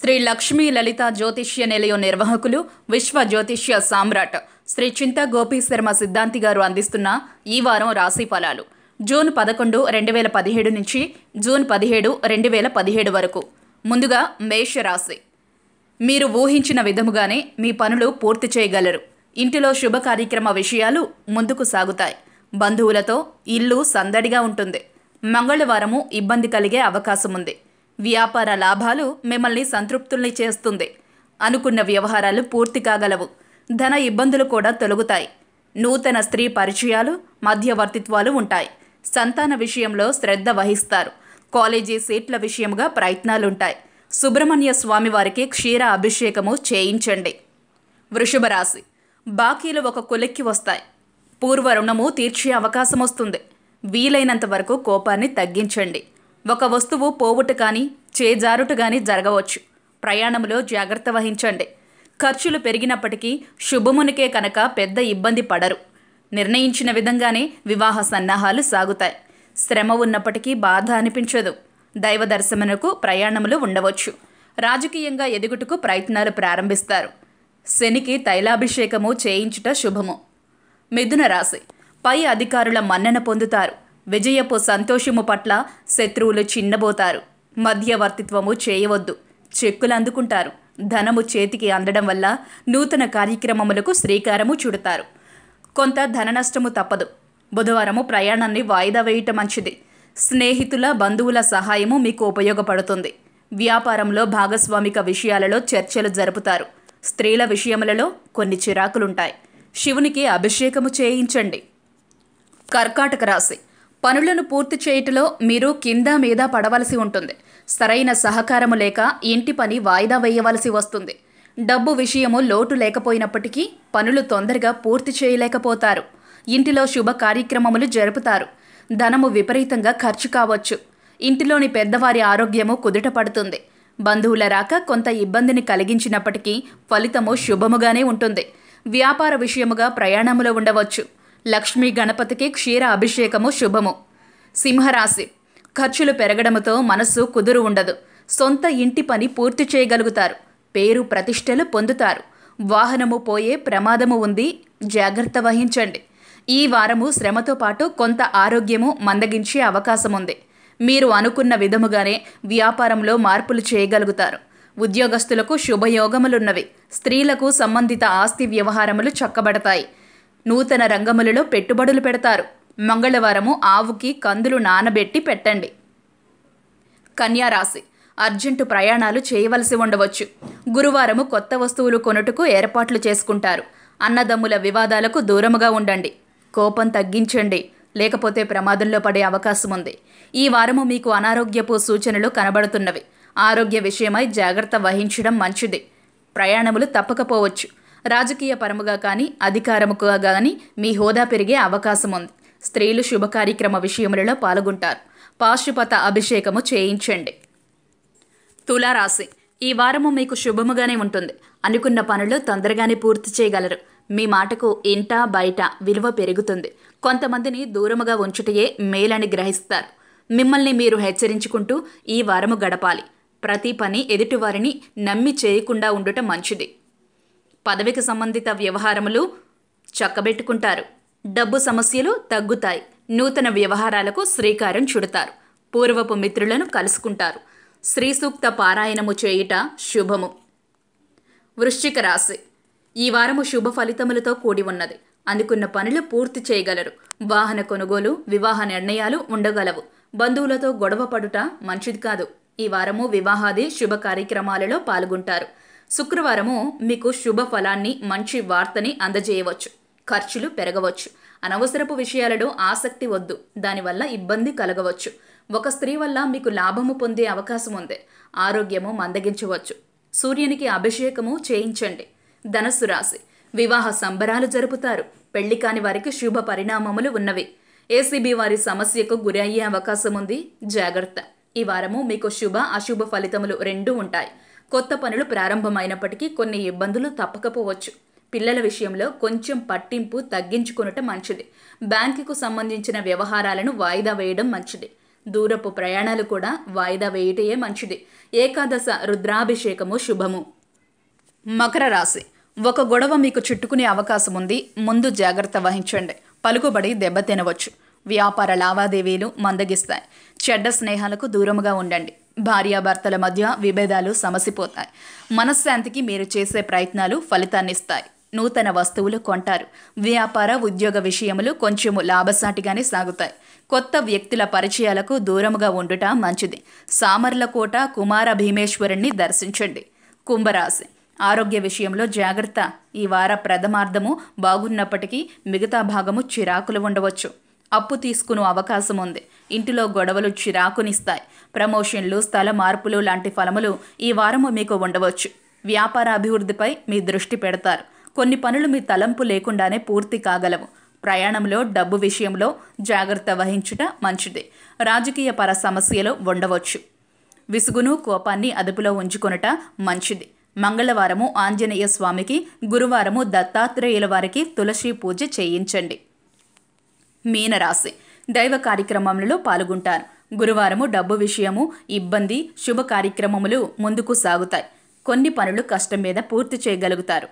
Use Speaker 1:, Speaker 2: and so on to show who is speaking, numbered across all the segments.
Speaker 1: శ్రీ లక్ష్మీ లలిత జ్యోతిష్య నిలయం నిర్వాహకులు విశ్వ జ్యోతిష్య సామ్రాట్ శ్రీ చింతా గోపీ శర్మ సిద్ధాంతి గారు అందిస్తున్న ఈ వారం రాశి ఫలాలు జూన్ 11, 2017 నుంచి జూన్ 17, 2017 వరకు. ముందుగా మేషరాశి. మీరు ఊహించిన విధముగానే మీ పనులు పూర్తి చేయగలరు. ఇంటిలో శుభ కార్యక్రమ విషయాలు ముందుకు సాగుతాయి. బంధువులతో ఇల్లు సందడిగా ఉంటుంది. మంగళవారము ఇబ్బంది కలిగే అవకాశం ఉంది. వ్యాపార లాభాలు మిమ్మల్ని సంతృప్తుల్ని చేస్తుంది. అనుకున్న వ్యవహారాలు పూర్తి కాగలవు. ధన ఇబ్బందులు కూడా తొలగుతాయి. నూతన స్త్రీ పరిచయాలు, మధ్యవర్తిత్వాలు ఉంటాయి. సంతాన విషయంలో శ్రద్ధ వహిస్తారు. కాలేజీ సీట్ల విషయంగా ప్రయత్నాలుంటాయి. సుబ్రహ్మణ్య స్వామి వారికి క్షీర అభిషేకము చేయించండి. వృషభ రాశి. బాకీలు ఒక కొలిక్కి వస్తాయి. పూర్వ రుణము తీర్చే అవకాశం వస్తుంది. వీలైనంత వరకు కోపాన్ని తగ్గించండి. ఒక వస్తువు పోవుట కానీ చేజారుట కానీ జరగవచ్చు. ప్రయాణంలో జాగ్రత్త వహించండి. ఖర్చులు పెరిగినప్పటికీ శుభమునికే కనుక పెద్ద ఇబ్బంది పడరు. నిర్ణయించిన విధంగానే వివాహ సన్నాహాలు సాగుతాయి. శ్రమ ఉన్నప్పటికీ బాధ అనిపించదు. దైవ దర్శనమునకు ప్రయాణములు ఉండవచ్చు. రాజకీయంగా ఎదుగుటకు ప్రయత్నాలు ప్రారంభిస్తారు. శనికి తైలాభిషేకము చేయించుట శుభము. మిథున రాశి. పై అధికారుల మన్నన పొందుతారు. విజయపు సంతోషము పట్ల శత్రువులు చిన్నబోతారు. మధ్యవర్తిత్వము చేయవద్దు. చెక్కులు అందుకుంటారు. ధనము చేతికి అందడం వల్ల నూతన కార్యక్రమములకు శ్రీకారము చుడతారు. కొంత ధన నష్టము తప్పదు. బుధవారము ప్రయాణాన్ని వాయిదా వేయటం మంచిది. స్నేహితుల బంధువుల సహాయము మీకు ఉపయోగపడుతుంది. వ్యాపారంలో భాగస్వామిక విషయాలలో చర్చలు జరుపుతారు. స్త్రీల విషయములలో కొన్ని చిరాకులుంటాయి. శివునికి అభిషేకము చేయించండి. కర్కాటక రాశి. పనులను పూర్తి చేయటంలో మీరు కింద మీద పడవలసి ఉంటుంది. సరైన సహకారము లేక ఇంటి పని వాయిదా వేయవలసి వస్తుంది. డబ్బు విషయము లోటు లేకపోయినప్పటికీ పనులు తొందరగా పూర్తి చేయలేకపోతారు. ఇంటిలో శుభ కార్యక్రమములు జరుపుతారు. ధనము విపరీతంగా ఖర్చు కావచ్చు. ఇంటిలోని పెద్దవారి ఆరోగ్యము కుదుట పడుతుంది. బంధువుల రాక కొంత ఇబ్బందిని కలిగించినప్పటికీ ఫలితము శుభముగానే ఉంటుంది. వ్యాపార విషయముగా ప్రయాణములో ఉండవచ్చు. లక్ష్మీ గణపతికి క్షీర అభిషేకము శుభము. సింహరాశి. ఖర్చులు పెరగడంతో మనస్సు కుదురు ఉండదు. సొంత ఇంటి పని పూర్తి చేయగలుగుతారు. పేరు ప్రతిష్టలు పొందుతారు. వాహనము పోయే ప్రమాదము ఉంది. జాగ్రత్త వహించండి. ఈ వారము శ్రమతో పాటు కొంత ఆరోగ్యము మందగించే అవకాశం ఉంది. మీరు అనుకున్న విధముగానే వ్యాపారంలో మార్పులు చేయగలుగుతారు. ఉద్యోగస్తులకు శుభయోగములున్నవి. స్త్రీలకు సంబంధిత ఆస్తి వ్యవహారములు చక్కబడతాయి. నూతన రంగములలో పెట్టుబడులు పెడతారు. మంగళవారము ఆవుకి కందులు నానబెట్టి పెట్టండి. కన్యారాశి. అర్జెంటు ప్రయాణాలు చేయవలసి ఉండవచ్చు. గురువారము కొత్త వస్తువులు కొనుటకు ఏర్పాట్లు చేసుకుంటారు. అన్నదమ్ముల వివాదాలకు దూరముగా ఉండండి. కోపం తగ్గించండి, లేకపోతే ప్రమాదంలో పడే అవకాశం ఉంది. ఈ వారము మీకు అనారోగ్యపు సూచనలు కనబడుతున్నవి. ఆరోగ్య విషయమై జాగ్రత్త వహించడం మంచిది. ప్రయాణములు తప్పకపోవచ్చు. రాజకీయ పరముగా కానీ అధికారముగా కానీ మీ హోదా పెరిగే అవకాశం ఉంది. స్త్రీలు శుభ కార్యక్రమ విషయములలో పాల్గొంటారు. పాశుపత అభిషేకము చేయించండి. తులారాశి. ఈ వారము మీకు శుభముగానే ఉంటుంది. అనుకున్న పనులు తొందరగానే పూర్తి చేయగలరు. మీ మాటకు ఇంట బయట విలువ పెరుగుతుంది. కొంతమందిని దూరముగా ఉంచుటయే మేలని గ్రహిస్తారు. మిమ్మల్ని మీరు హెచ్చరించుకుంటూ ఈ వారము గడపాలి. ప్రతి పని ఎదుటివారిని నమ్మి చేయకుండా ఉండటం మంచిది. పదవికి సంబంధిత వ్యవహారములు చక్కబెట్టుకుంటారు. డబ్బు సమస్యలు తగ్గుతాయి. నూతన వ్యవహారాలకు శ్రీకారం చుడతారు. పూర్వపు మిత్రులను కలుసుకుంటారు. శ్రీ సూక్త పారాయణము చేయుట శుభము. వృశ్చిక రాశి. ఈ వారము శుభ ఫలితములతో కూడి ఉన్నది. అనుకున్న పనులు పూర్తి చేయగలరు. వాహన కొనుగోలు, వివాహ నిర్ణయాలు ఉండగలవు. బంధువులతో గొడవ పడుట మంచిది కాదు. ఈ వారము వివాహాది శుభ కార్యక్రమాలలో పాల్గొంటారు. శుక్రవారము మీకు శుభ ఫలాన్ని, మంచి వార్తని అందజేయవచ్చు. ఖర్చులు పెరగవచ్చు. అనవసరపు విషయాలలో ఆసక్తి వద్దు. దానివల్ల ఇబ్బంది కలగవచ్చు. ఒక స్త్రీ వల్ల మీకు లాభము పొందే అవకాశం ఉంది. ఆరోగ్యము మందగించవచ్చు. సూర్యునికి అభిషేకము చేయించండి. ధనస్సు రాశి. వివాహ సంబరాలు జరుపుతారు. పెళ్లి కాని వారికి శుభ పరిణామములు ఉన్నవి. ఏసీబీ వారి సమస్యకు గురి అయ్యే అవకాశం ఉంది. జాగ్రత్త. ఈ వారము మీకు శుభ అశుభ ఫలితములు రెండూ ఉంటాయి. కొత్త పనులు ప్రారంభమైనప్పటికీ కొన్ని ఇబ్బందులు తప్పకపోవచ్చు. పిల్లల విషయంలో కొంచెం పట్టింపు తగ్గించుకొనుట మంచిది. బ్యాంకుకు సంబంధించిన వ్యవహారాలను వాయిదా వేయడం మంచిది. దూరపు ప్రయాణాలు కూడా వాయిదా వేయటయే మంచిది. ఏకాదశ రుద్రాభిషేకము శుభము. మకర రాశి. ఒక గొడవ మీకు చుట్టుకునే అవకాశం ఉంది. ముందు జాగ్రత్త వహించండి. పలుకుబడి దెబ్బతినవచ్చు. వ్యాపార లావాదేవీలు మందగిస్తాయి. చెడ్డ స్నేహాలకు దూరముగా ఉండండి. భార్యాభర్తల మధ్య విభేదాలు సమసిపోతాయి. మనశ్శాంతికి మీరు చేసే ప్రయత్నాలు ఫలితాన్నిస్తాయి. నూతన వస్తువులు కొంటారు. వ్యాపార ఉద్యోగ విషయములు కొంచెము లాభసాటిగానే సాగుతాయి. కొత్త వ్యక్తుల పరిచయాలకు దూరముగా ఉండుట మంచిది. సామర్లకోట కుమార భీమేశ్వరుణ్ణి దర్శించండి. కుంభరాశి. ఆరోగ్య విషయంలో జాగ్రత్త. ఈ వార ప్రథమార్థము బాగున్నప్పటికీ మిగతా భాగము చిరాకులు ఉండవచ్చు. అప్పు తీసుకునే అవకాశం ఉంది. ఇంటిలో గొడవలు చిరాకునిస్తాయి. ప్రమోషన్లు, స్థల మార్పులు లాంటి ఫలములు ఈ వారము మీకు ఉండవచ్చు. వ్యాపార అభివృద్ధిపై మీ దృష్టి పెడతారు. కొన్ని పనులు మీ తలంపు లేకుండానే పూర్తి కాగలవు. ప్రయాణంలో డబ్బు విషయంలో జాగ్రత్త వహించుట మంచిది. రాజకీయ పర సమస్యలు ఉండవచ్చు. విసుగును కోపాన్ని అదుపులో ఉంచుకొనుట మంచిది. మంగళవారము ఆంజనేయ స్వామికి, గురువారము దత్తాత్రేయుల వారికి తులసి పూజ చేయించండి. మీనరాశి. దైవ కార్యక్రమములలో పాల్గొంటారు. గురువారము డబ్బు విషయము ఇబ్బంది, శుభ కార్యక్రమములు ముందుకు సాగుతాయి. కొన్ని పనులు కష్టం మీద పూర్తి చేయగలుగుతారు.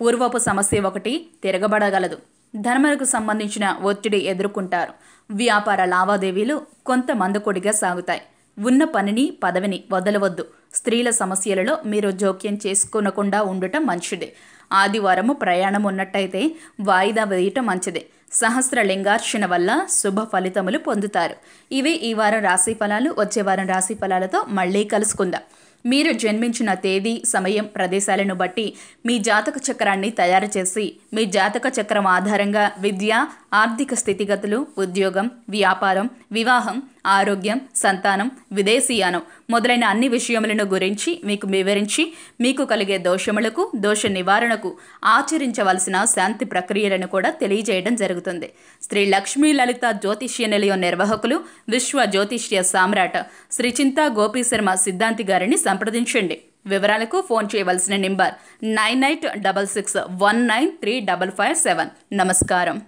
Speaker 1: పూర్వపు సమస్య ఒకటి తిరగబడగలదు. ధనములకు సంబంధించిన ఒత్తిడి ఎదుర్కొంటారు. వ్యాపార లావాదేవీలు కొంత మందకొడిగా సాగుతాయి. ఉన్న పనిని, పదవిని వదలవద్దు. స్త్రీల సమస్యలలో మీరు జోక్యం చేసుకోనకుండా ఉండటం మంచిది. ఆదివారము ప్రయాణం ఉన్నట్టయితే వాయిదా వేయటం మంచిది. సహస్ర లింగార్చన వల్ల శుభ ఫలితములు పొందుతారు. ఇవి ఈ వారం రాశి ఫలాలు. వచ్చే వారం రాశి ఫలాలతో మళ్ళీ కలుసుకుందాం. మీరు జన్మించిన తేదీ, సమయం, ప్రదేశాలను బట్టి మీ జాతక చక్రాన్ని తయారు చేసి మీ జాతక చక్రం ఆధారంగా విద్య, ఆర్థిక స్థితిగతులు, ఉద్యోగం, వ్యాపారం, వివాహం, ఆరోగ్యం, సంతానం, విదేశీయానం మొదలైన అన్ని విషయములను గురించి మీకు వివరించి మీకు కలిగే దోషములకు, దోష నివారణకు ఆచరించవలసిన శాంతి ప్రక్రియలను కూడా తెలియజేయడం జరుగుతుంది. శ్రీ లక్ష్మీ లలిత జ్యోతిష్య నిలయం నిర్వాహకులు, విశ్వ జ్యోతిష్య సామ్రాట్ శ్రీ చింతా గోపీశర్మ సిద్ధాంతి గారిని సంప్రదించండి. వివరాలకు ఫోన్ చేయవలసిన నెంబర్ 9866193557. నమస్కారం.